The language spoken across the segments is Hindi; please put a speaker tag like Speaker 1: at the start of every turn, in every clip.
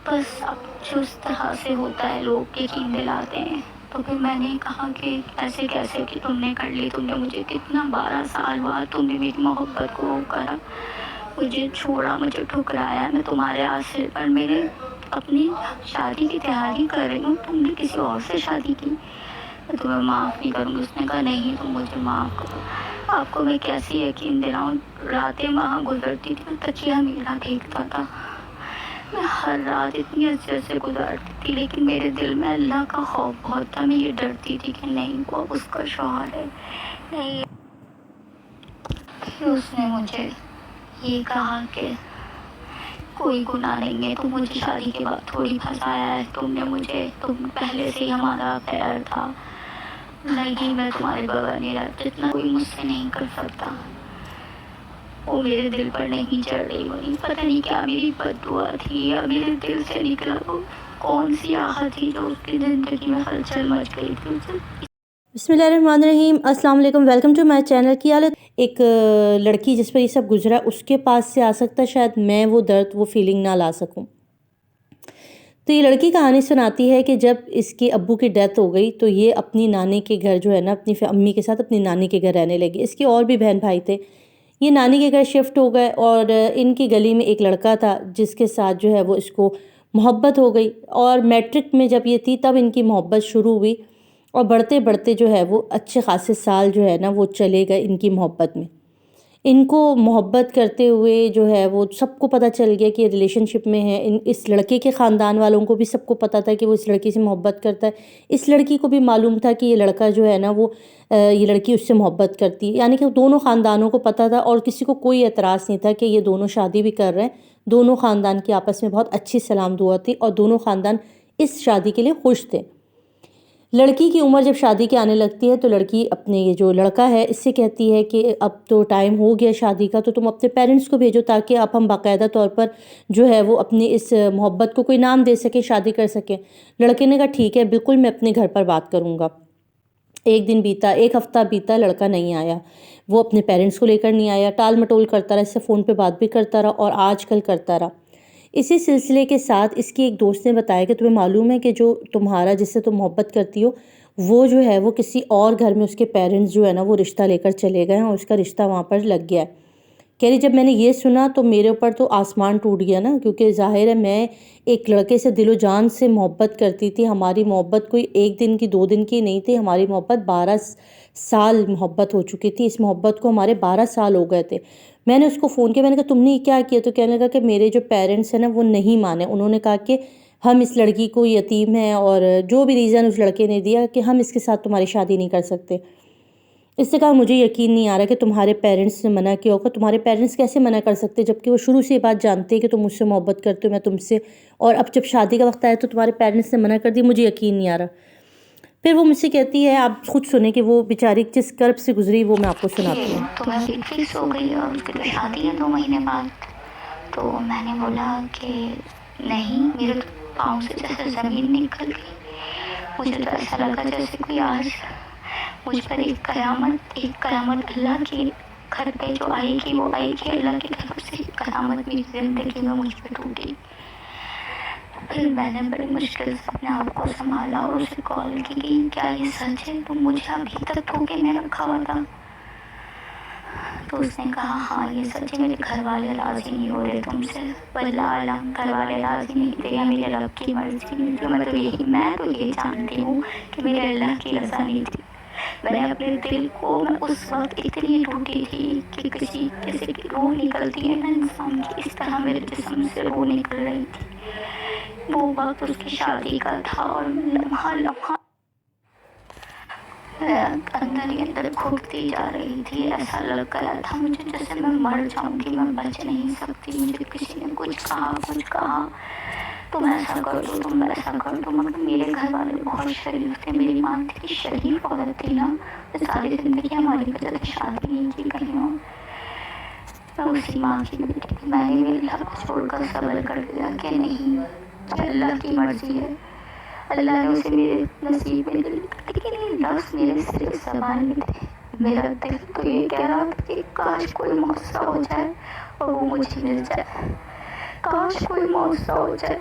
Speaker 1: बस अब जो इस तरह से होता है, लोग यकीन दिलाते हैं। तो फिर मैंने कहा कि ऐसे कैसे कि तुमने कर ली, तुमने मुझे कितना 12 साल बाद तुमने मेरी मोहब्बत को वो करा, मुझे छोड़ा, मुझे ठुकराया, मैं तुम्हारे आसिर पर मेरे अपनी शादी की तैयारी कर रही हूँ, तुमने किसी और से शादी की, मैं तुम्हें माफ़ नहीं करूँगी। उसने कहा नहीं, तुम मुझे माफ़ करो। आपको मैं कैसे यकीन दिलाऊँ, रातें वहाँ गुजरती थी, मैं तकिया मेरा देखता था, मैं हर रात इतनी अज़ियत से गुजारती थी, लेकिन मेरे दिल में अल्लाह का खौफ बहुत था। मैं ये डरती थी कि नहीं वो अब उसका शौहर है, नहीं। फिर उसने मुझे ये कहा कि कोई गुनाह नहीं है, तुम मुझे शादी के बाद थोड़ी फंसाया है, तुम पहले से ही हमारा प्यार था, नहीं मैं तुम्हारे बगैर नहीं रहता, जितना कोई मुझसे नहीं कर सकता वो मेरे दिल पर नहीं चढ़ रही। वो नहीं, पता नहीं क्या मेरी बद्दुआ थी या मेरे दिल से निकला वो कौन सी आहट थी जो उसकी ज़िंदगी में हलचल मच गई थी उसे।
Speaker 2: बिस्मिल्लाहिर्रहमानिर्रहीम, अस्सलाम वालेकुम। Welcome to my channel. की हालत एक लड़की जिस पर ये सब गुजरा उसके पास से आ सकता है, शायद मैं वो दर्द वो फीलिंग ना ला सकूं। तो ये लड़की कहानी सुनाती है कि जब इसके अब्बू की डेथ हो गई तो ये अपनी नानी के घर जो है ना, अपनी अम्मी के साथ अपनी नानी के घर रहने लगी। इसके और भी बहन भाई थे। ये नानी के घर शिफ्ट हो गए और इनकी गली में एक लड़का था जिसके साथ जो है वो इसको मोहब्बत हो गई। और मैट्रिक में जब ये थी तब इनकी मोहब्बत शुरू हुई और बढ़ते बढ़ते जो है वो अच्छे खासे साल जो है ना वो चले गए इनकी मोहब्बत में। इनको मोहब्बत करते हुए जो है वो सबको पता चल गया कि ये रिलेशनशिप में है। इस लड़के के ख़ानदान वालों को भी सबको पता था कि वो इस लड़की से मोहब्बत करता है। इस लड़की को भी मालूम था कि ये लड़का जो है ना वो ये लड़की उससे मोहब्बत करती है। यानी कि दोनों ख़ानदानों को पता था और किसी को कोई एतराज़ नहीं था कि ये दोनों शादी भी कर रहे हैं। दोनों ख़ानदान की आपस में बहुत अच्छी सलाम दुआ थी और दोनों ख़ानदान इस शादी के लिए खुश थे। लड़की की उम्र जब शादी के आने लगती है तो लड़की अपने ये जो लड़का है इससे कहती है कि अब तो टाइम हो गया शादी का, तो तुम अपने पेरेंट्स को भेजो ताकि अब हम बाकायदा तौर पर जो है वो अपनी इस मोहब्बत को कोई नाम दे सके, शादी कर सकें। लड़के ने कहा ठीक है, बिल्कुल मैं अपने घर पर बात करूँगा। एक दिन बीता, एक हफ्ता बीता, लड़का नहीं आया। वो अपने पेरेंट्स को लेकर नहीं आया, टाल मटोल करता रहा, इससे फ़ोन पे बात भी करता रहा और आजकल करता रहा। इसी सिलसिले के साथ इसकी एक दोस्त ने बताया कि तुम्हें मालूम है कि जो तुम्हारा जिससे तुम मोहब्बत करती हो वो जो है वो किसी और घर में उसके पेरेंट्स जो है ना वो रिश्ता लेकर चले गए हैं और उसका रिश्ता वहाँ पर लग गया है। कह रही जब मैंने ये सुना तो मेरे ऊपर तो आसमान टूट गया ना, क्योंकि ज़ाहिर है मैं एक लड़के से दिलो जान से मोहब्बत करती थी। हमारी मोहब्बत कोई एक दिन की 2 दिन की नहीं थी, हमारी मोहब्बत 12 साल मोहब्बत हो चुकी थी। इस मोहब्बत को हमारे 12 साल हो गए थे। मैंने उसको फ़ोन किया, मैंने कहा तुमने ये क्या किया? तो कहने लगा कि मेरे जो पेरेंट्स हैं ना वो नहीं माने। उन्होंने कहा कि हम इस लड़की को यतीम है और जो भी रीज़न उस लड़के ने दिया कि हम इसके साथ तुम्हारी शादी नहीं कर सकते। इससे कहा मुझे यकीन नहीं आ रहा कि तुम्हारे पेरेंट्स ने मना किया होगा। तुम्हारे पेरेंट्स कैसे मना कर सकते जबकि वो शुरू से ये बात जानते हैं कि तुम मुझसे मोहब्बत करते हो, मैं तुमसे, और अब जब शादी का वक्त आया तो तुम्हारे पेरेंट्स ने मना कर दी। मुझे यकीन नहीं आ रहा। फिर वो मुझसे कहती है, आप खुद सुने कि वो बेचारी किस कर्ब से गुजरी, वो मैं आपको सुनाती हूँ।
Speaker 1: तो मैं फिक्स हो गई और उसकी तो शादी है 2 महीने बाद। तो मैंने बोला कि नहीं, मेरे तो पाँव से जैसे ज़मीन निकल गई। मुझे तो ऐसा लगा जैसे कोई आज मुझ पर एक कयामत अल्लाह के घर पे जो आएगी वो आएगी, अल्लाह की तरफ से कयामत मेरी ज़िंदगी में मुझ पे टूटी। फिर मैंने बड़ी मुश्किल से अपने आप को संभाला और उसे कॉल की कि क्या ये सच है, तुम मुझे अभी तक धोखे में रखा हुआ था? तो उसने कहा हाँ ये सच है, मेरे घर वाले राज़ी नहीं हो रहे तुमसे। वल्लाह आलम घर वाले राज़ी नहीं थे या मेरे रब की मर्ज़ी नहीं थी। मैं तो ये जानती हूँ कि मेरे अल्लाह की रज़ा नहीं थी। मैंने अपने दिल को, मैं उस वक्त इतनी टूटी थी कि किसी की रूह निकलती है ना इंसान की, इस तरह मेरे जिस्म से रूह निकल रही थी। वो वक्त उसकी शादी का था और लम्हा लम्हा अंदर ही अंदर घुटती जा रही थी। ऐसा लग गया था मुझे जैसे मैं मर जाऊंगी, मैं बच नहीं सकती। मुझे किसी ने कुछ कहा तुम ऐसा कर दो, तुम वैसा कर दो। मगर मेरे घर वाले बहुत शरीफ थे, मेरी माँ थी शरीफ औरत थी ना, तो सारी ज़िंदगी हमारी वजह से शादी नहीं की कहीं और। मैं उसी माँ की बेटी थी। मैंने भी अल्लाह को छोड़कर सब्र कर दिया कि नहीं, अल्लाह की मर्जी है, अल्लाह ने उसे मेरे नसीब में दी। लेकिन ये लफ्ज़ मेरे सिर्फ ज़बान में थे, मेरा दिल तो ये कह रहा था कि काश कोई मौका हो जाए और वो मुझे मिल जाए, काश कोई मौका हो जाए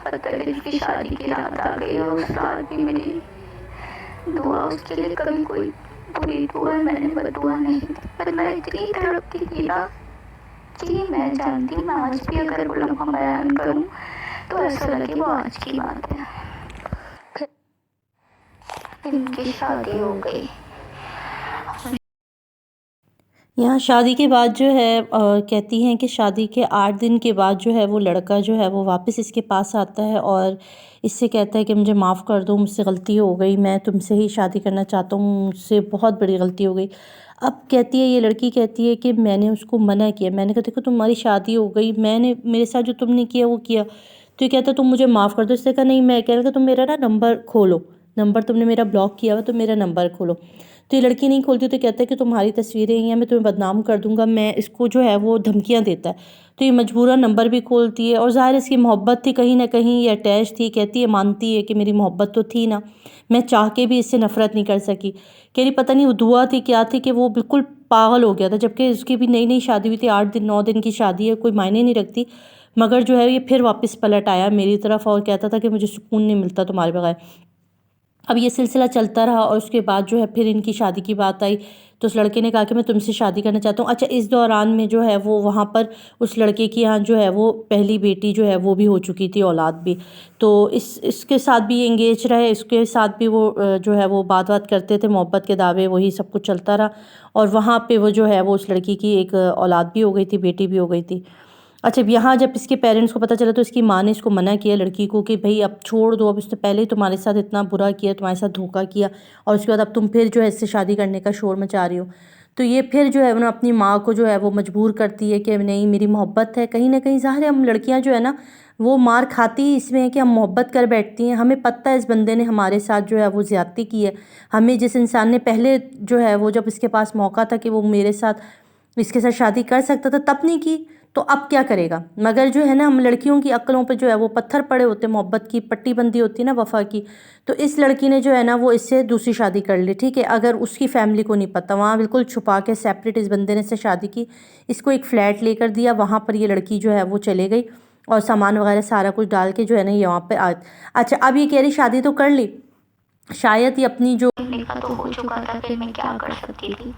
Speaker 1: पता है उसकी शादी की रात आ गई और उस रात भी मेरी दुआ उसके लिए कभी कोई पूरी दुआ मैंने बदुआ नहीं, पर मैं इतनी तड़पती थी ना कि मैं जानती हूँ मैं आज भी अगर वो लम्हा बयान करूँ तो ऐसा लगे वो आज की बात है। फिर इनकी शादी हो गई।
Speaker 2: यहाँ शादी के बाद जो है कहती हैं कि शादी के 8 दिन के बाद जो है वो लड़का जो है वो वापस इसके पास आता है और इससे कहता है कि मुझे माफ़ कर दो, मुझसे गलती हो गई, मैं तुमसे ही शादी करना चाहता हूँ, मुझसे बहुत बड़ी गलती हो गई। अब कहती है, ये लड़की कहती है कि मैंने उसको मना किया, मैंने कहा देखो तुम्हारी शादी हो गई, मैंने मेरे साथ जो तुमने किया वो किया। तो ये कहता तुम मुझे माफ़ कर दो। इसने कहा नहीं, मैं कह रहा था तुम मेरा ना नंबर खोलो, नंबर तुमने मेरा ब्लॉक किया हुआ तो मेरा नंबर खोलो। तो ये लड़की नहीं खोलती तो कहता है कि तुम्हारी तस्वीरें हैं, मैं तुम्हें बदनाम कर दूंगा, मैं इसको जो है वो धमकियां देता है। तो ये मजबूरन नंबर भी खोलती है और ज़ाहिर इसकी मोहब्बत थी कहीं ना कहीं, ये अटैच थी, कहती है मानती है कि मेरी मोहब्बत तो थी ना, मैं चाह के भी इससे नफ़रत नहीं कर सकी। कह रही पता नहीं वो दुआ थी क्या थी कि वो बिल्कुल पागल हो गया था, जबकि उसकी भी नई नई शादी हुई थी, 8 दिन 9 दिन की शादी है, कोई मायने नहीं रखती। मगर जो है ये फिर वापस पलट आया मेरी तरफ और कहता था कि मुझे सुकून नहीं मिलता तुम्हारे बगैर। अब ये सिलसिला चलता रहा और उसके बाद जो है फिर इनकी शादी की बात आई तो उस लड़के ने कहा कि मैं तुमसे शादी करना चाहता हूँ। अच्छा, इस दौरान में जो है वो वहाँ पर उस लड़के के यहाँ जो है वो पहली बेटी जो है वो भी हो चुकी थी, औलाद भी। तो इसके साथ भी एंगेज रहे, इसके साथ भी वो जो है वो बात करते थे, मोहब्बत के दावे, वही सब कुछ चलता रहा। और वहाँ पे वो जो है वो उस लड़की की एक औलाद भी हो गई थी, बेटी भी हो गई थी। अच्छा, अब यहाँ जब इसके पेरेंट्स को पता चला तो इसकी माँ ने इसको मना किया लड़की को कि भाई अब छोड़ दो, अब इसने पहले ही तुम्हारे साथ इतना बुरा किया, तुम्हारे साथ धोखा किया और उसके बाद अब तुम फिर जो है इससे शादी करने का शोर मचा रही हो। तो ये फिर जो है ना अपनी माँ को जो है वो मजबूर करती है कि नहीं मेरी मोहब्बत है। कहीं ना कहीं ज़ाहिर है हम लड़कियाँ जो है ना वो मार खाती ही इसमें है कि हम मोहब्बत कर बैठती हैं, हमें पता है इस बंदे ने हमारे साथ जो है वो ज़्यादती की है, हमें जिस इंसान ने पहले जो है वो जब इसके पास मौका था कि वो मेरे साथ इसके साथ शादी कर सकता था तब नहीं की, तो अब क्या करेगा। मगर जो है ना हम लड़कियों की अक्लों पे जो है वो पत्थर पड़े होते, मोहब्बत की पट्टी बंदी होती है ना वफ़ा की। तो इस लड़की ने जो है ना वो इससे दूसरी शादी कर ली, ठीक है। अगर उसकी फैमिली को नहीं पता, वहाँ बिल्कुल छुपा के सेपरेट इस बंदे ने इससे शादी की, इसको एक फ़्लैट लेकर दिया, वहाँ पर ये लड़की जो है वो चले गई और सामान वगैरह सारा कुछ डाल के जो है ना ये वहाँ पर अच्छा, अब ये कह रही शादी तो कर ली, शायद ये अपनी जो
Speaker 1: लिखा तो हो चुका था, फिर मैं क्या कर सकती थी।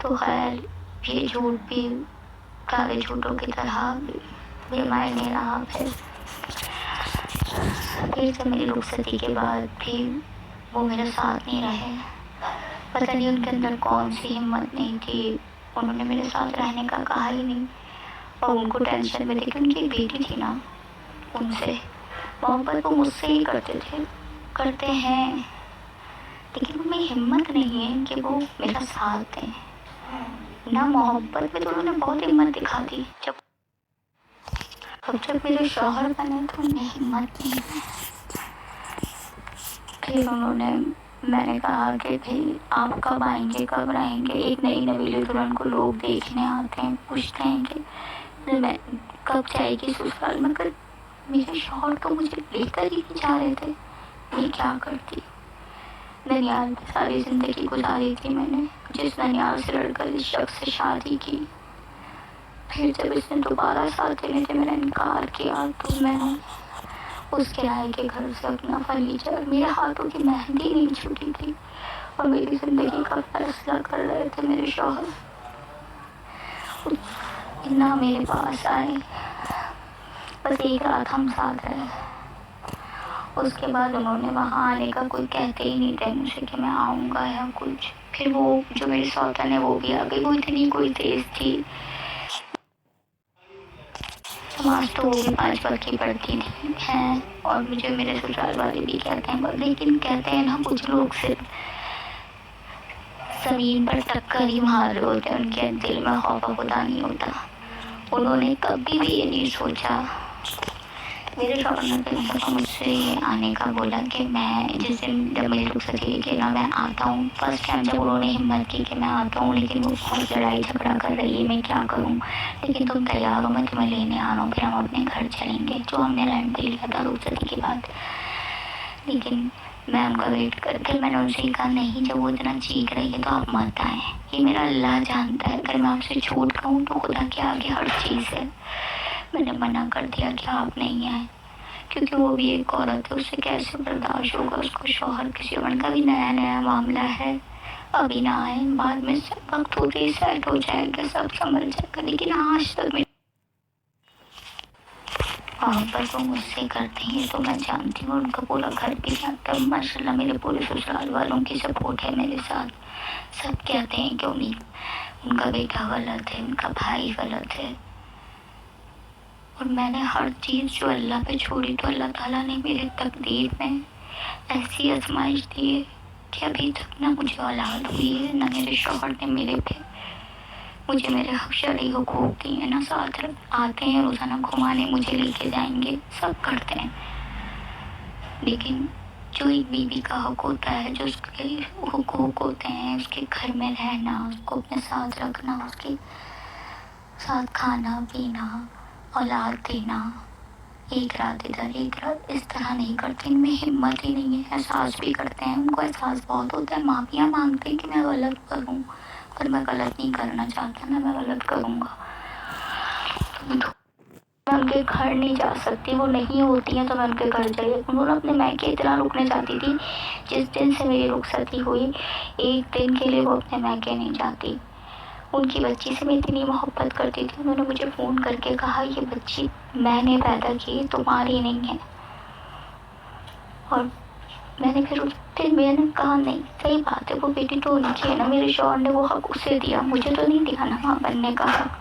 Speaker 1: तो खैर ये झूठ भी काले झूठों की तरह बेमायने रहा। फिर से मेरी रुखसती के बाद भी वो मेरे साथ नहीं रहे। पता नहीं उनके अंदर कौन सी हिम्मत नहीं थी, उन्होंने मेरे साथ रहने का कहा ही नहीं। और उनको टेंशन में थी कि उनकी बेटी थी ना, उनसे मोहब्बत वो मुझसे ही करते हैं, लेकिन उनमें हिम्मत नहीं है कि वो मेरा साथ दें ना। मोहब्बत में तो उन्होंने बहुत हिम्मत दिखा दी, जब मेरे शौहर बने तो उन्हें हिम्मत नहीं है। फिर मैंने कहा कि भाई आप कब आएंगे, कब रहेंगे। एक नई नवीली दुल्हन को लोग देखने आते हैं, पूछते हैं कि मैं कब जाएगी ससुराल। मगर मेरे शौहर तो मुझे लेकर ही नहीं जा रहे थे, मैं क्या करती। ननियाल में सारी ज़िंदगी गुजारी थी मैंने, जिस ननियाल से लड़कर इस शख्स से शादी की। फिर जब इसने दोबारा साथ देने से मैंने इनकार किया तो मैं उस किराए के घर से अपना फर्नीचर, मेरे हाथों की मेहंदी नहीं छूटी थी और मेरी ज़िंदगी का फैसला कर रहे थे मेरे शौहर। इतना मेरे पास आए, बस एक रात हम साथ रहे। उसके बाद उन्होंने वहाँ आने का कोई कहते ही नहीं थे मुझे कि मैं आऊँगा या कुछ। फिर वो जो मेरी सौतन है वो भी आ गई, वो इतनी कोई तेज़ थी। समाज तो वो भी 5 वक्त की पढ़ती थी हैं और मुझे मेरे ससुराल वाले भी कहते हैं, लेकिन कहते हैं ना कुछ लोग सिर्फ ज़मीन पर टक्कर ही मार रहे होते हैं, उनके दिल में खौफ खुदा नहीं होता। उन्होंने कभी भी ये नहीं सोचा। मेरे शौहर ने तो मुझसे आने का बोला कि मैं जिस दिन जब मेरी रुखसती कि ना मैं आता हूँ। फर्स्ट टाइम जब उन्होंने हिम्मत की कि मैं आता हूँ, लेकिन वो बहुत लड़ाई झगड़ा कर रही है, मैं क्या करूँ। लेकिन तुम तैयार हो, मैं तुम्हें लेने आ रहा हूँ, फिर हम अपने घर चलेंगे, जो हमने रेंट पे लिया था रुखसती के बाद। लेकिन मैं उनका वेट करके मैंने उनसे कहा नहीं, जब वो इतना चीख रही है तो आप मत आए, ये मेरा अल्लाह जानता है, अगर मैं आपसे झूठ कहूँ तो खुदा के आगे हर चीज़ है। मैंने मना कर दिया कि आप नहीं आए। क्योंकि वो भी एक औरत है, उसे कैसे बर्दाश्त होगा, उसको शौहर किसी और का भी नया नया मामला है, अभी ना आए, बाद में सब वक्त होते ही सेट हो जाएगा, सब संभल जाएगा। लेकिन आज तक मेरे मोहब्बत वो मुझसे करते हैं तो मैं जानती हूँ, उनका पूरा घर भी जानता है माशाल्लाह। मेरे पूरे ससुराल वालों की सपोर्ट है मेरे साथ। सब कहते हैं क्यों नहीं, उनका बेटा गलत है, उनका भाई गलत है, और मैंने हर चीज़ जो अल्लाह पे छोड़ी तो अल्लाह ताला ने मेरे तकदीर में ऐसी आजमाइश दी है कि अभी तक ना मुझे औलाद हुई है, ना मेरे शौहर ने मेरे पे मुझे मेरे शरई हुकूक दिए हैं, ना साथ आते हैं रोज़ाना घुमाने, मुझे लेके जाएंगे, सब करते हैं। लेकिन जो एक बीवी का हक होता है, जो उसके हुकूक होते हैं, उसके घर में रहना, उसको अपने साथ रखना, उसके साथ खाना पीना, औलाद देना, एक रात इधर एक रात इस तरह नहीं करते। इनमें हिम्मत ही नहीं है। एहसास भी करते हैं, उनको एहसास बहुत होता है, माफियाँ मांगते हैं कि मैं गलत करूँ, पर मैं गलत नहीं करना चाहता, ना मैं गलत करूँगा। मैं उनके घर नहीं जा सकती, वो नहीं होती हैं तो मैं उनके घर चली। उन्होंने अपने मैके इतना रुकने जाती थी, जिस दिन से मेरी रुखसती हुई एक दिन के लिए वो अपने मैके नहीं जाती। उनकी बच्ची से मैं इतनी मोहब्बत करती थी, उन्होंने मुझे फ़ोन करके कहा ये बच्ची मैंने पैदा की, तुम्हारी नहीं है। और मैंने फिर उस दिन मैंने कहा नहीं, सही बात है, वो बेटी तो उनकी है ना, मेरे शौहर ने वो हक उसे दिया, मुझे तो नहीं दिया ना माँ बनने का हक।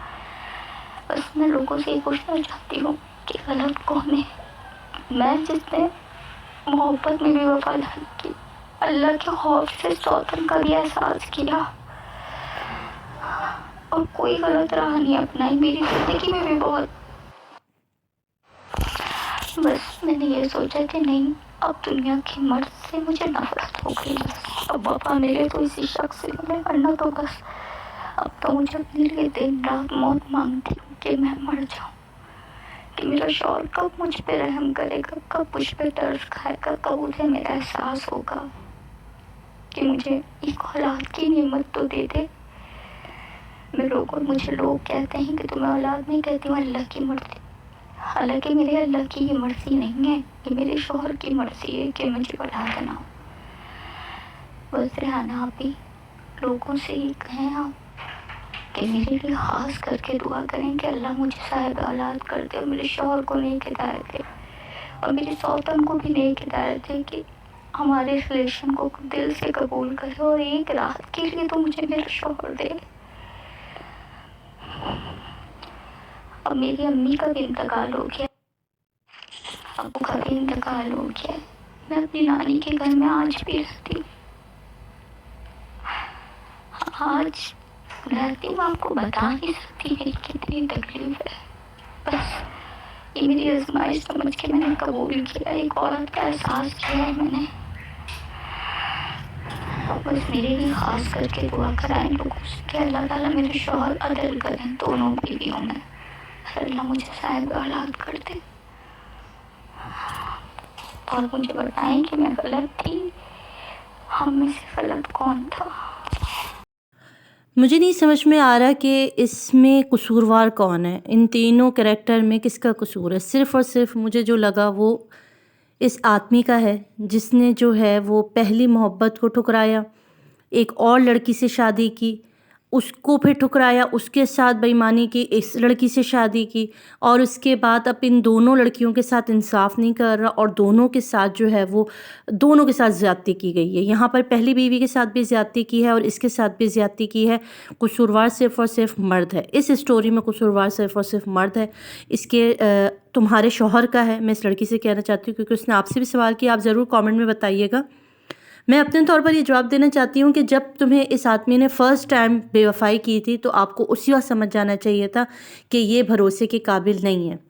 Speaker 1: बस मैं लोगों से ये पूछना चाहती हूँ कि गलत कौन है। मैं जिसने मोहब्बत में भी वफादारी की, अल्लाह के खौफ से सौतन का भी एहसास किया, और कोई गलत राह नहीं अपनाई, मेरी ज़िंदगी में भी बहुत। बस मैंने ये सोचा कि नहीं, अब दुनिया की मर्द से मुझे नफरत हो गई, बस अब वफा मिले तो इसी शख्स से मिले, वरना तो बस अब तो मुझे अपने लिए दिन रात मौत मांगती हूँ कि मैं मर जाऊँ, कि मेरा शौहर कब मुझ पे रहम करेगा, कब मुझ पे तरस खाएगा, कब उसे मेरा एहसास होगा कि मुझे एक औलाद की नेमत तो दे दे। मुझे लोग कहते हैं कि तुम्हें औलाद नहीं, कहती हूँ अल्लाह की मर्जी। हालांकि मेरे अल्लाह की ये मर्जी नहीं है, ये मेरे शौहर की मर्जी है कि मुझे औलाद ना हो। बस रहना आप ही लोगों से ही कहें आप कि मेरे लिए खास करके दुआ करें कि अल्लाह मुझे साहिब औलाद कर दे, और मेरे शौहर को नेक हिदायत दे, और मेरी सौतन को भी नेक हिदायत दे कि हमारे रिलेशन को दिल से कबूल करे, और एक रात के लिए तो मुझे मेरा शौहर दे। अब मेरी अम्मी का भी इंतकाल हो गया, अबू का भी इंतकाल हो गया, मैं अपनी नानी के घर में आज भी रहती हूँ, आज रहती हूँ। आपको बता नहीं सकती मेरी कितनी तकलीफ है। बस ये मेरी आजमाइश समझ के मैंने कबूल किया, एक औरत का एहसास किया है मैंने। बस मेरे लिए खास करके दुआ कराएं लोगों से कि अल्लाह ताला मेरे शौहर अदल करें, दोनों बीवियों में, अल्लाह मुझे साहिब औलाद कर दे, और मुझे बताएं कि मैं गलत थी, हम में से गलत कौन था।
Speaker 2: मुझे नहीं समझ में आ रहा कि इसमें कसूरवार कौन है, इन तीनों कैरेक्टर में किसका कसूर है। सिर्फ़ और सिर्फ मुझे जो लगा वो इस आदमी का है, जिसने जो है वो पहली मोहब्बत को ठुकराया, एक और लड़की से शादी की, उसको फिर ठुकराया, उसके साथ बेईमानी की, इस लड़की से शादी की, और उसके बाद अब इन दोनों लड़कियों के साथ इंसाफ नहीं कर रहा, और दोनों के साथ जो है वो दोनों के साथ ज़्यादती की गई है। यहाँ पर पहली बीवी के साथ भी ज़्यादती की है और इसके साथ भी ज़्यादती की है। कसूरवार सिर्फ़ और सिर्फ मर्द है इस स्टोरी में, कसूरवार सिर्फ़ और सिर्फ मर्द है। इसके तुम्हारे शौहर का है, मैं इस लड़की से कहना चाहती हूँ, क्योंकि उसने आपसे भी सवाल किया। आप ज़रूर कमेंट में बताइएगा। मैं अपने तौर पर ये जवाब देना चाहती हूँ कि जब तुम्हें इस आदमी ने फ़र्स्ट टाइम बेवफ़ाई की थी तो आपको उसी वक्त समझ जाना चाहिए था कि ये भरोसे के काबिल नहीं है।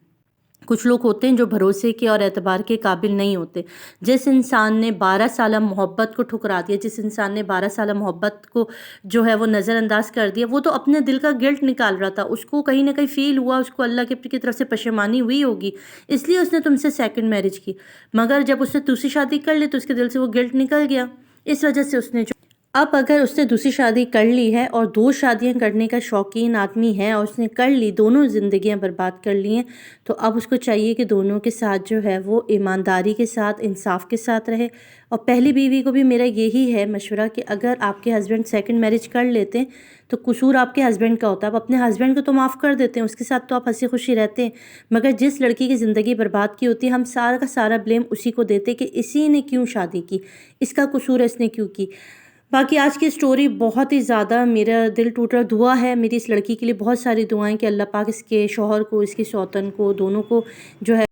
Speaker 2: कुछ लोग होते हैं जो भरोसे के और एतबार के काबिल नहीं होते। जिस इंसान ने 12 साल मोहब्बत को ठुकरा दिया, जिस इंसान ने 12 साल मोहब्बत को जो है वो नज़रअंदाज कर दिया, वो तो अपने दिल का गिल्ट निकाल रहा था। उसको कहीं ना कहीं फ़ील हुआ, उसको अल्लाह की तरफ से पशेमानी हुई होगी, इसलिए उसने तुमसे सेकंड मैरिज की। मगर जब उसने दूसरी शादी कर ली तो उसके दिल से वो गिल्ट निकल गया, इस वजह से उसने जो अब अगर उसने दूसरी शादी कर ली है और 2 शादियाँ करने का शौकीन आदमी है और उसने कर ली, दोनों ज़िंदगियाँ बर्बाद कर ली हैं, तो अब उसको चाहिए कि दोनों के साथ जो है वो ईमानदारी के साथ, इंसाफ के साथ रहे। और पहली बीवी को भी मेरा यही है मशवरा कि अगर आपके हस्बैंड सेकंड मैरिज कर लेते हैं तो कसूर आपके हस्बैंड का होता है। आप अपने हस्बैंड को तो माफ़ कर देते हैं, उसके साथ तो आप हँसी खुशी रहते हैं, मगर जिस लड़की की ज़िंदगी बर्बाद की होती है हम सारा का सारा ब्लेम उसी को देते कि इसी ने क्यों शादी की, इसका कसूर है, इसने क्यों की। बाकी आज की स्टोरी बहुत ही ज़्यादा मेरा दिल टूट रहा। दुआ है मेरी इस लड़की के लिए, बहुत सारी दुआएं कि अल्लाह पाक इसके शौहर को, इसकी सौतन को, दोनों को जो है